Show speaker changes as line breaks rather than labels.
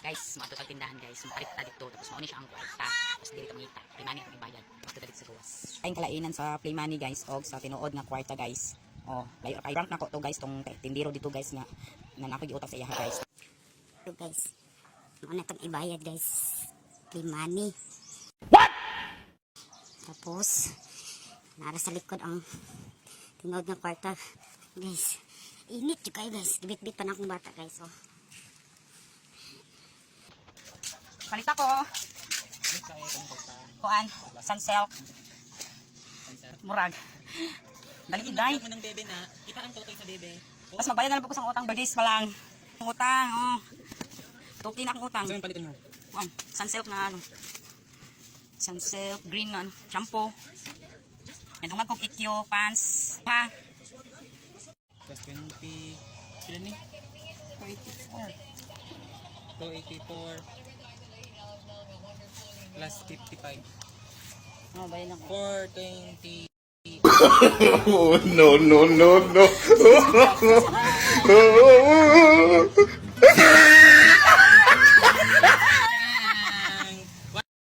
Guys, mga total tindahan guys. Mapalit ta dito. Tapos mauni siya ang kwarta. Tapos dili ka mangita. Play money ang ibayad. Tapos dito sa gawas. Ayong kalainan sa play money guys. O sa tinuod nga kwarta guys. O, kay rank na ko to guys. Tong tindiro dito guys nga nanakigiutang sa iya guys.
Ito guys. Ano itong ibayad guys. Play money.
What?
Tapos, nara sa likod ang tinod na kwarta. Guys, init yung kayo guys. Bit-bit pa na akong bata guys. Oh.
Palit ako. Kuan, sunsilk. Murag. Dali iday.
Mo ng bebe na, kita ang totoy sa bebe.
Tapos magbayad na lang po ko sa utang. Birthdays pa lang. Ang utang, oh. Tuki na akong utang.
So yung palitan mo.
Kuan, sunsilk na ano. Sunsilk, green na ano. Shampoo. Yan, tungag kong ikyo, pants. Ha?
Plus 20. Sila ni?
284.
284. Plus 55.
Oh, bayad na ko.
420.
Oh, no, no, no, no.